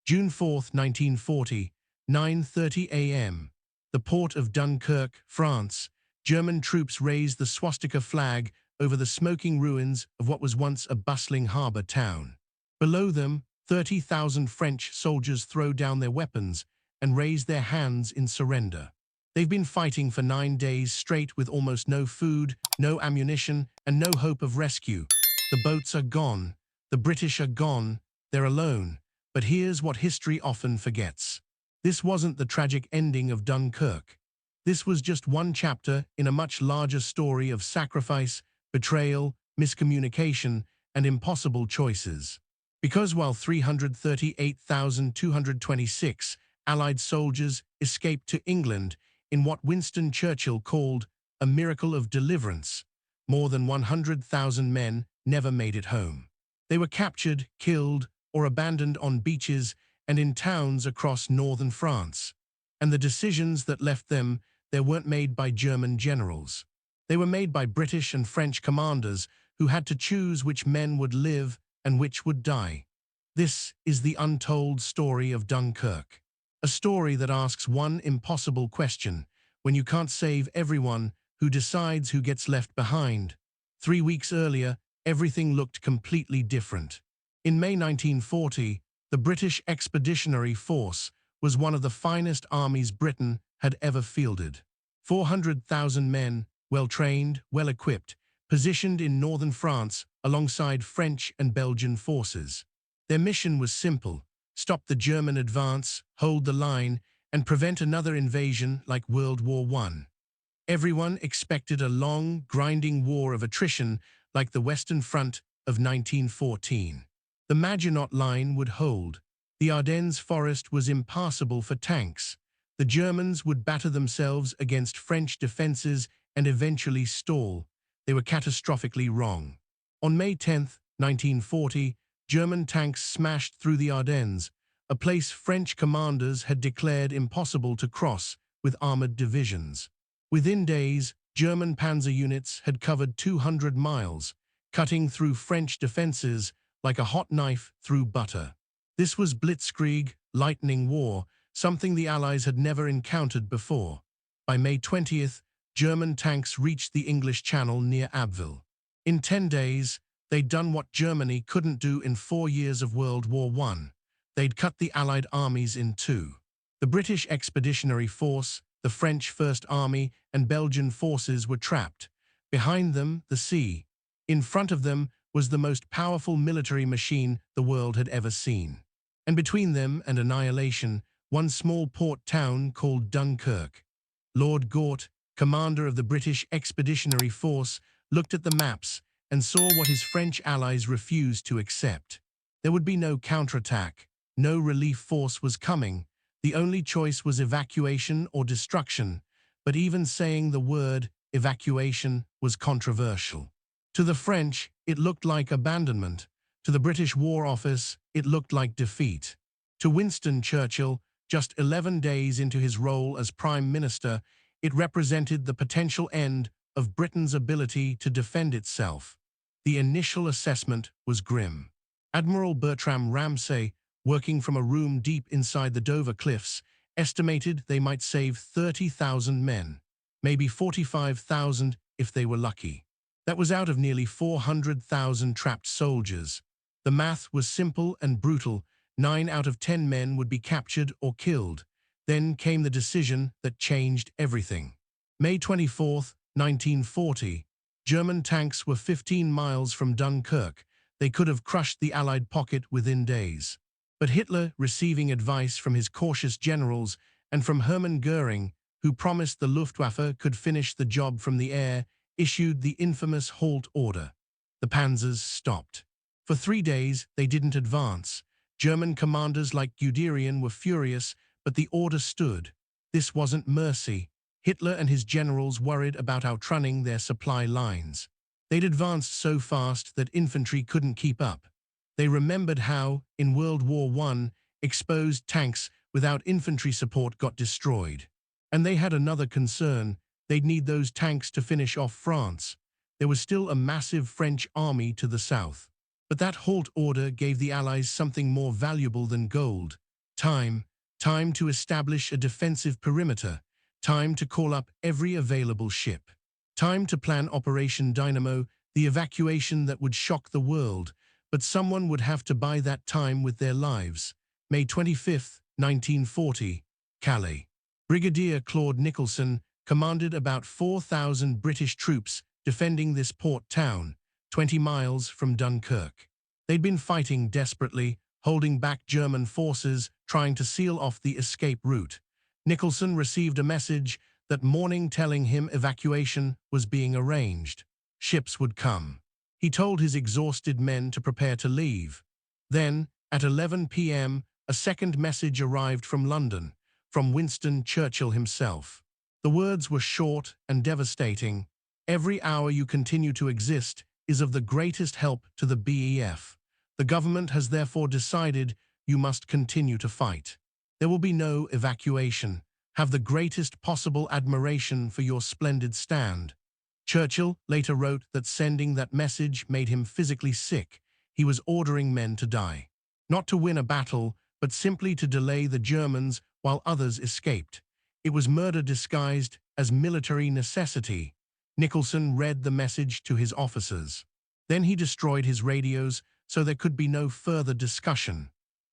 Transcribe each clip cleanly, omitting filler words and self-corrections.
June 4, 1940, 9:30 a.m. The port of Dunkirk, France. German troops raised the swastika flag over the smoking ruins of what was once a bustling harbour town. Below them, 30,000 French soldiers throw down their weapons and raise their hands in surrender. They've been fighting for 9 days straight with almost no food, no ammunition, and no hope of rescue. The boats are gone. The British are gone. They're alone. But here's what history often forgets. This wasn't the tragic ending of Dunkirk. This was just one chapter in a much larger story of sacrifice, betrayal, miscommunication, and impossible choices. Because while 338,226 Allied soldiers escaped to England in what Winston Churchill called a miracle of deliverance, more than 100,000 men never made it home. They were captured, killed, or abandoned on beaches and in towns across northern France. And the decisions that left them there weren't made by German generals. They were made by British and French commanders who had to choose which men would live and which would die. This is the untold story of Dunkirk. A story that asks one impossible question: when you can't save everyone, who decides who gets left behind? 3 weeks earlier, everything looked completely different. In May 1940, the British Expeditionary Force was one of the finest armies Britain had ever fielded. 400,000 men, well-trained, well-equipped, positioned in northern France alongside French and Belgian forces. Their mission was simple: stop the German advance, hold the line, and prevent another invasion like World War I. Everyone expected a long, grinding war of attrition like the Western Front of 1914. The Maginot Line would hold. The Ardennes forest was impassable for tanks. The Germans would batter themselves against French defenses and eventually stall. They were catastrophically wrong. On May 10, 1940, German tanks smashed through the Ardennes, a place French commanders had declared impossible to cross with armored divisions. Within days, German panzer units had covered 200 miles, cutting through French defenses like a hot knife through butter. This was blitzkrieg, lightning war, something the Allies had never encountered before. By May 20th, German tanks reached the English Channel near Abbeville. In 10 days, they'd done what Germany couldn't do in 4 years of World War I. They'd cut the Allied armies in two. The British Expeditionary Force, the French First Army, and Belgian forces were trapped. Behind them, the sea. In front of them was the most powerful military machine the world had ever seen. And between them and annihilation, one small port town called Dunkirk. Lord Gort, commander of the British Expeditionary Force, looked at the maps and saw what his French allies refused to accept. There would be no counterattack. No relief force was coming. The only choice was evacuation or destruction. But even saying the word evacuation was controversial. To the French, it looked like abandonment. To the British War Office, it looked like defeat. To Winston Churchill, just 11 days into his role as Prime Minister, it represented the potential end of Britain's ability to defend itself. The initial assessment was grim. Admiral Bertram Ramsay, working from a room deep inside the Dover Cliffs, estimated they might save 30,000 men, maybe 45,000 if they were lucky. That was out of nearly 400,000 trapped soldiers. The math was simple and brutal. 9 out of 10 men would be captured or killed. Then came the decision that changed everything. May 24, 1940. German tanks were 15 miles from Dunkirk. They could have crushed the Allied pocket within days. But Hitler, receiving advice from his cautious generals and from Hermann Goering, who promised the Luftwaffe could finish the job from the air, issued the infamous halt order. The panzers stopped. For 3 days, they didn't advance. German commanders like Guderian were furious, but the order stood. This wasn't mercy. Hitler and his generals worried about outrunning their supply lines. They'd advanced so fast that infantry couldn't keep up. They remembered how, in World War I, exposed tanks without infantry support got destroyed. And they had another concern: they'd need those tanks to finish off France. There was still a massive French army to the south. But that halt order gave the Allies something more valuable than gold: Time, time to establish a defensive perimeter, time to call up every available ship. Time to plan Operation Dynamo, the evacuation that would shock the world, but someone would have to buy that time with their lives. May 25, 1940, Calais. Brigadier Claude Nicholson commanded about 4,000 British troops defending this port town, 20 miles from Dunkirk. They'd been fighting desperately, holding back German forces, trying to seal off the escape route. Nicholson received a message that morning telling him evacuation was being arranged. Ships would come. He told his exhausted men to prepare to leave. Then, at 11 p.m., a second message arrived from London, from Winston Churchill himself. The words were short and devastating. Every hour you continue to exist is of the greatest help to the BEF. The government has therefore decided you must continue to fight. There will be no evacuation. Have the greatest possible admiration for your splendid stand. Churchill later wrote that sending that message made him physically sick. He was ordering men to die. Not to win a battle, but simply to delay the Germans while others escaped. It was murder disguised as military necessity. Nicholson read the message to his officers. Then he destroyed his radios so there could be no further discussion.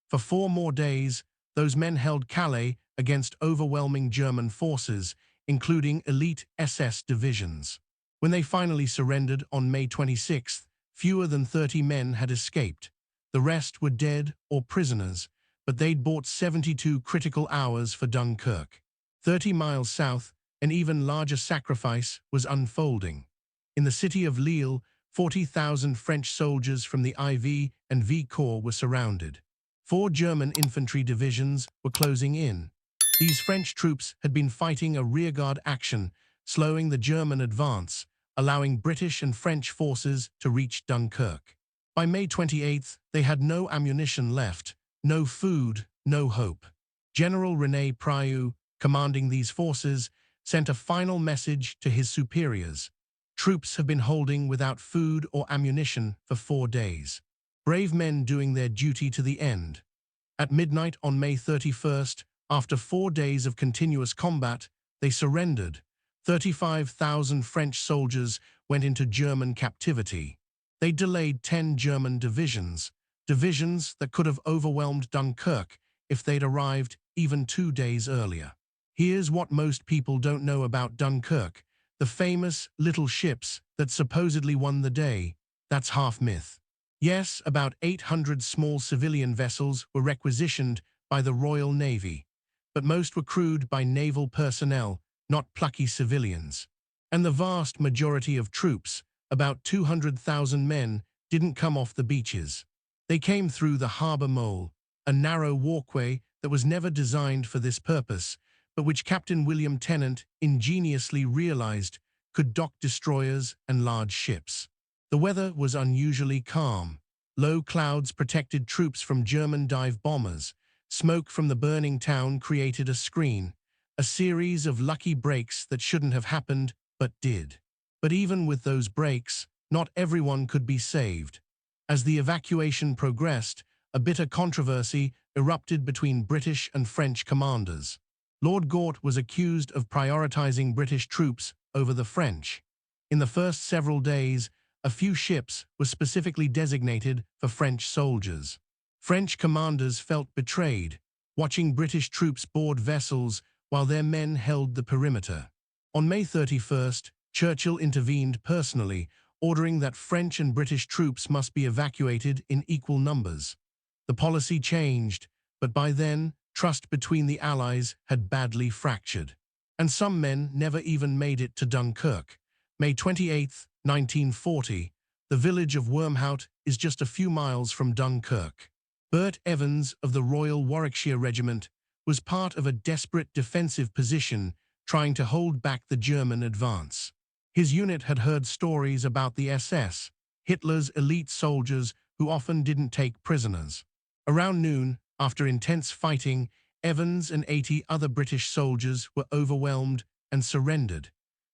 For 4 more days, those men held Calais against overwhelming German forces, including elite SS divisions. When they finally surrendered on May 26, fewer than 30 men had escaped. The rest were dead or prisoners, but they'd bought 72 critical hours for Dunkirk. 30 miles south, an even larger sacrifice was unfolding. In the city of Lille, 40,000 French soldiers from the IV and V Corps were surrounded. 4 German infantry divisions were closing in. These French troops had been fighting a rearguard action, slowing the German advance, allowing British and French forces to reach Dunkirk. By May 28, they had no ammunition left, no food, no hope. General René Priou, commanding these forces, sent a final message to his superiors. Troops have been holding without food or ammunition for 4 days. Brave men doing their duty to the end. At midnight on May 31st, after 4 days of continuous combat, they surrendered. 35,000 French soldiers went into German captivity. They delayed 10 German divisions that could have overwhelmed Dunkirk if they'd arrived even 2 days earlier. Here's what most people don't know about Dunkirk: the famous little ships that supposedly won the day. That's half myth. Yes, about 800 small civilian vessels were requisitioned by the Royal Navy, but most were crewed by naval personnel, not plucky civilians. And the vast majority of troops, about 200,000 men, didn't come off the beaches. They came through the harbour mole, a narrow walkway that was never designed for this purpose, but which Captain William Tennant ingeniously realized could dock destroyers and large ships. The weather was unusually calm. Low clouds protected troops from German dive bombers. Smoke from the burning town created a screen, a series of lucky breaks that shouldn't have happened, but did. But even with those breaks, not everyone could be saved. As the evacuation progressed, a bitter controversy erupted between British and French commanders. Lord Gort was accused of prioritizing British troops over the French. In the first several days, a few ships were specifically designated for French soldiers. French commanders felt betrayed, watching British troops board vessels while their men held the perimeter. On May 31st, Churchill intervened personally, ordering that French and British troops must be evacuated in equal numbers. The policy changed, but by then, trust between the Allies had badly fractured, and some men never even made it to Dunkirk. May 28, 1940, the village of Wormhout is just a few miles from Dunkirk. Bert Evans of the Royal Warwickshire Regiment was part of a desperate defensive position trying to hold back the German advance. His unit had heard stories about the SS, Hitler's elite soldiers who often didn't take prisoners. Around noon, after intense fighting, Evans and 80 other British soldiers were overwhelmed and surrendered.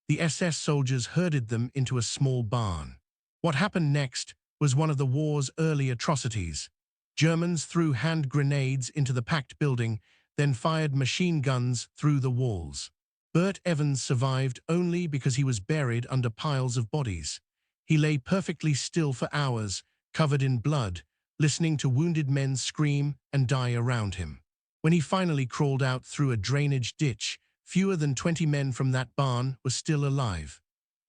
The SS soldiers herded them into a small barn. What happened next was one of the war's early atrocities. Germans threw hand grenades into the packed building, then fired machine guns through the walls. Bert Evans survived only because he was buried under piles of bodies. He lay perfectly still for hours, covered in blood, listening to wounded men scream and die around him. When he finally crawled out through a drainage ditch, fewer than 20 men from that barn were still alive.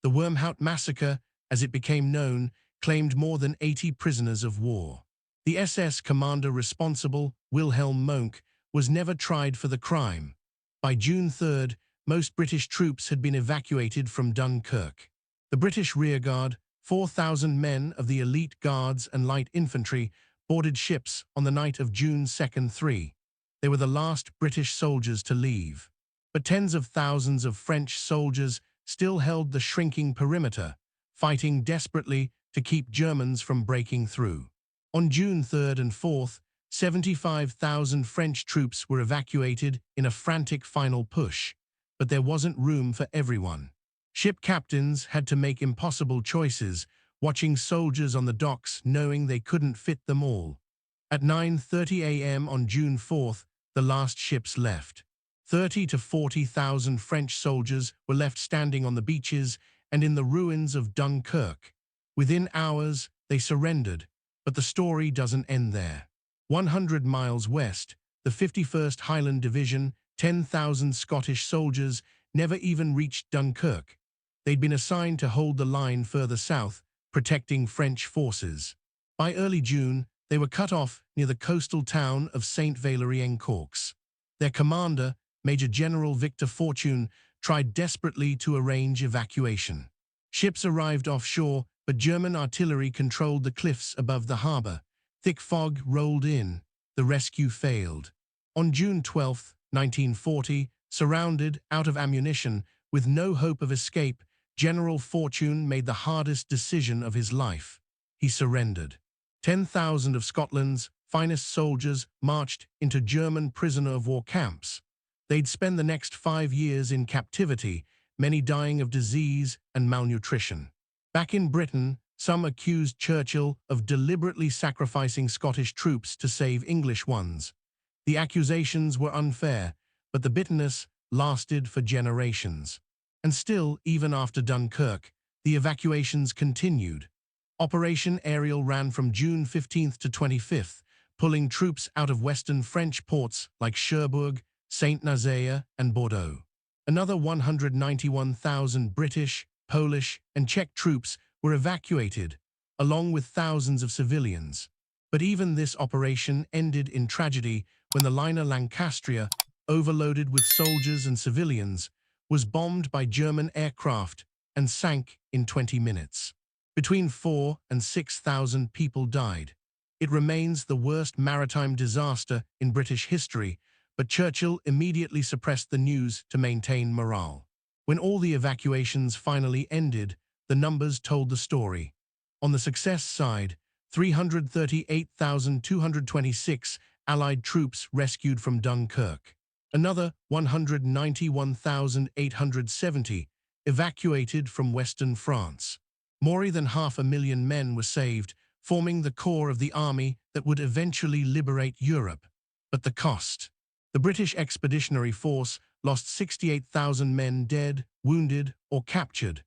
The Wormhout Massacre, as it became known, claimed more than 80 prisoners of war. The SS commander responsible, Wilhelm Mohnke, was never tried for the crime. By June 3rd, most British troops had been evacuated from Dunkirk. The British rearguard, 4,000 men of the elite guards and light infantry, boarded ships on the night of June 2nd, 3. They were the last British soldiers to leave. But tens of thousands of French soldiers still held the shrinking perimeter, fighting desperately to keep Germans from breaking through. On June 3rd and 4th, 75,000 French troops were evacuated in a frantic final push, but there wasn't room for everyone. Ship captains had to make impossible choices, watching soldiers on the docks knowing they couldn't fit them all. At 9:30 a.m. on June 4th, the last ships left. 30 to 40,000 French soldiers were left standing on the beaches and in the ruins of Dunkirk. Within hours, they surrendered, but the story doesn't end there. 100 miles west, the 51st Highland Division, 10,000 Scottish soldiers, never even reached Dunkirk. They'd been assigned to hold the line further south, protecting French forces. By early June, they were cut off near the coastal town of Saint-Valery en Corks. Their commander, Major General Victor Fortune, tried desperately to arrange evacuation. Ships arrived offshore, but German artillery controlled the cliffs above the harbor. Thick fog rolled in. The rescue failed. On June 12, 1940, surrounded, out of ammunition, with no hope of escape, General Fortune made the hardest decision of his life. He surrendered. 10,000 of Scotland's finest soldiers marched into German prisoner-of-war camps. They'd spend the next 5 years in captivity, many dying of disease and malnutrition. Back in Britain, some accused Churchill of deliberately sacrificing Scottish troops to save English ones. The accusations were unfair, but the bitterness lasted for generations. And still, even after Dunkirk, the evacuations continued. Operation Ariel ran from June 15th to 25th, pulling troops out of western French ports like Cherbourg, Saint-Nazaire, and Bordeaux. Another 191,000 British, Polish, and Czech troops were evacuated, along with thousands of civilians. But even this operation ended in tragedy when the liner Lancastria, overloaded with soldiers and civilians, was bombed by German aircraft and sank in 20 minutes. Between 4,000 and 6,000 people died. It remains the worst maritime disaster in British history, but Churchill immediately suppressed the news to maintain morale. When all the evacuations finally ended, the numbers told the story. On the success side, 338,226 Allied troops rescued from Dunkirk. Another 191,870 evacuated from western France. More than 500,000 men were saved, forming the core of the army that would eventually liberate Europe. But the cost. The British Expeditionary Force lost 68,000 men dead, wounded, or captured.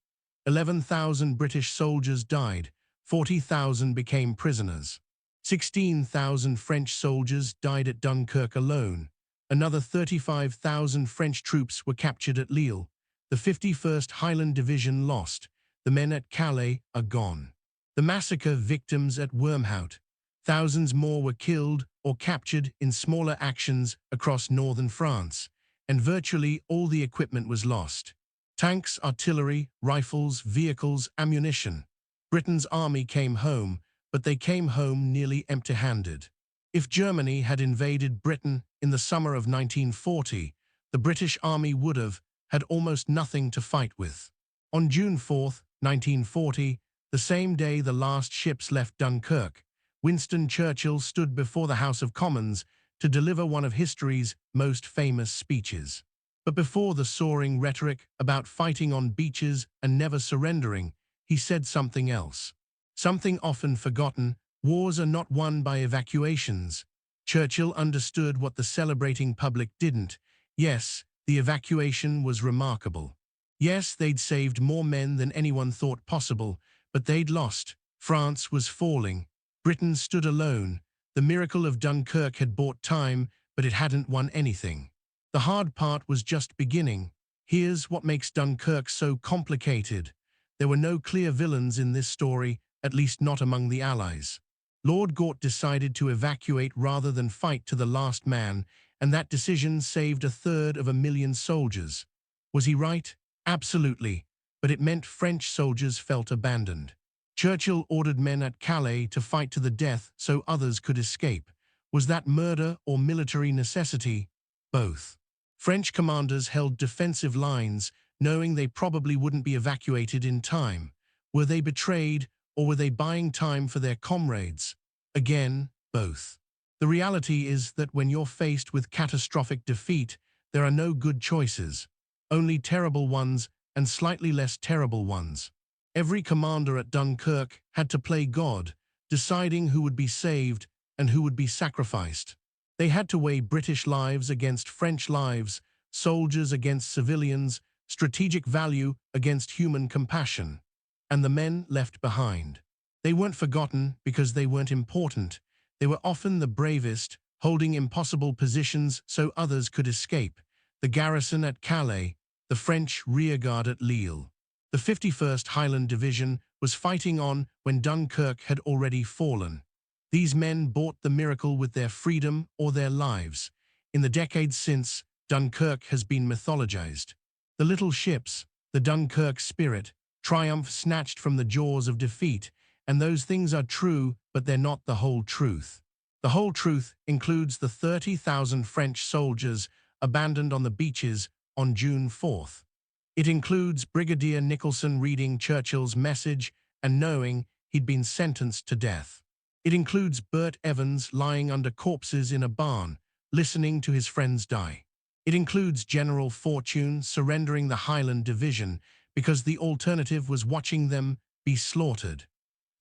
11,000 British soldiers died, 40,000 became prisoners. 16,000 French soldiers died at Dunkirk alone. Another 35,000 French troops were captured at Lille. The 51st Highland Division lost. The men at Calais are gone. The massacre victims at Wormhout. Thousands more were killed or captured in smaller actions across northern France, and virtually all the equipment was lost. Tanks, artillery, rifles, vehicles, ammunition. Britain's army came home, but they came home nearly empty-handed. If Germany had invaded Britain in the summer of 1940, the British army would have had almost nothing to fight with. On June 4, 1940, the same day the last ships left Dunkirk, Winston Churchill stood before the House of Commons to deliver one of history's most famous speeches. But before the soaring rhetoric about fighting on beaches and never surrendering, he said something else. Something often forgotten, Wars are not won by evacuations. Churchill understood what the celebrating public didn't. Yes, the evacuation was remarkable. Yes, they'd saved more men than anyone thought possible, but they'd lost. France was falling. Britain stood alone. The miracle of Dunkirk had bought time, but it hadn't won anything. The hard part was just beginning. Here's what makes Dunkirk so complicated. There were no clear villains in this story, at least not among the Allies. Lord Gort decided to evacuate rather than fight to the last man, and that decision saved 1/3 soldiers. Was he right? Absolutely, but it meant French soldiers felt abandoned. Churchill ordered men at Calais to fight to the death so others could escape. Was that murder or military necessity? Both. French commanders held defensive lines, knowing they probably wouldn't be evacuated in time. Were they betrayed, or were they buying time for their comrades? Again, both. The reality is that when you're faced with catastrophic defeat, there are no good choices. Only terrible ones and slightly less terrible ones. Every commander at Dunkirk had to play God, deciding who would be saved and who would be sacrificed. They had to weigh British lives against French lives, soldiers against civilians, strategic value against human compassion. And the men left behind. They weren't forgotten because they weren't important. They were often the bravest, holding impossible positions so others could escape. The garrison at Calais, the French rearguard at Lille. The 51st Highland Division was fighting on when Dunkirk had already fallen. These men bought the miracle with their freedom or their lives. In the decades since, Dunkirk has been mythologized. The little ships, the Dunkirk spirit, triumph snatched from the jaws of defeat, and those things are true, but they're not the whole truth. The whole truth includes the 30,000 French soldiers abandoned on the beaches on June 4th. It includes Brigadier Nicholson reading Churchill's message and knowing he'd been sentenced to death. It includes Bert Evans lying under corpses in a barn, listening to his friends die. It includes General Fortune surrendering the Highland Division because the alternative was watching them be slaughtered.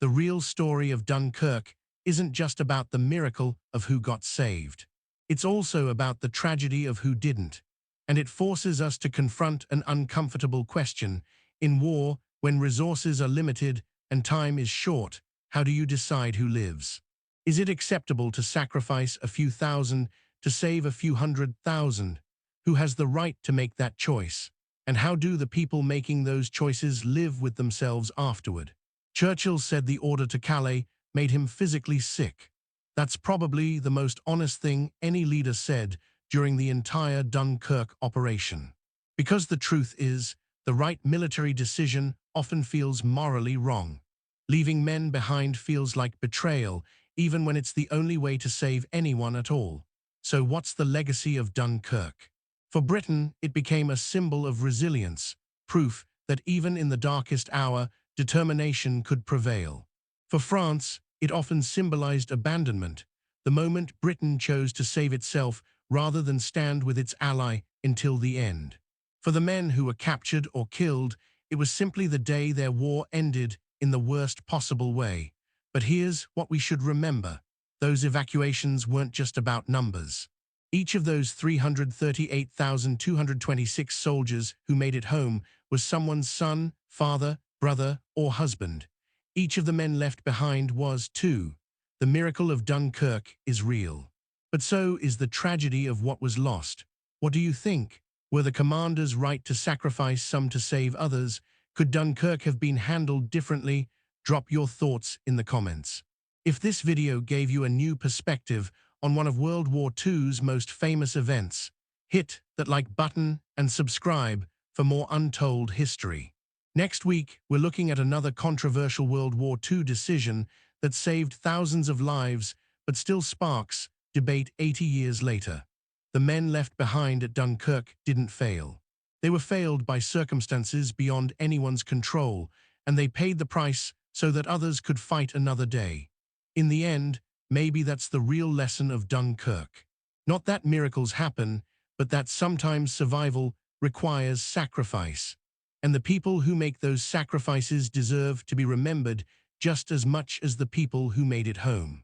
The real story of Dunkirk isn't just about the miracle of who got saved. It's also about the tragedy of who didn't. And it forces us to confront an uncomfortable question. In war, when resources are limited and time is short, how do you decide who lives? Is it acceptable to sacrifice a few thousand to save a few 100,000? Who has the right to make that choice? And how do the people making those choices live with themselves afterward? Churchill said the order to Calais made him physically sick. That's probably the most honest thing any leader said during the entire Dunkirk operation. Because the truth is, the right military decision often feels morally wrong. Leaving men behind feels like betrayal, even when it's the only way to save anyone at all. So what's the legacy of Dunkirk? For Britain, it became a symbol of resilience, proof that even in the darkest hour, determination could prevail. For France, it often symbolized abandonment, the moment Britain chose to save itself rather than stand with its ally until the end. For the men who were captured or killed, it was simply the day their war ended in the worst possible way. But here's what we should remember. Those evacuations weren't just about numbers. Each of those 338,226 soldiers who made it home was someone's son, father, brother, or husband. Each of the men left behind was, too. The miracle of Dunkirk is real. But so is the tragedy of what was lost. What do you think? Were the commanders right to sacrifice some to save others? Could Dunkirk have been handled differently? Drop your thoughts in the comments. If this video gave you a new perspective on one of World War II's most famous events, hit that like button and subscribe for more Untold history. Next week, we're looking at another controversial World War II decision that saved thousands of lives but still sparks debate 80 years later. The men left behind at Dunkirk didn't fail. They were failed by circumstances beyond anyone's control, and they paid the price so that others could fight another day. In the end, maybe that's the real lesson of Dunkirk. Not that miracles happen, but that sometimes survival requires sacrifice. And the people who make those sacrifices deserve to be remembered just as much as the people who made it home.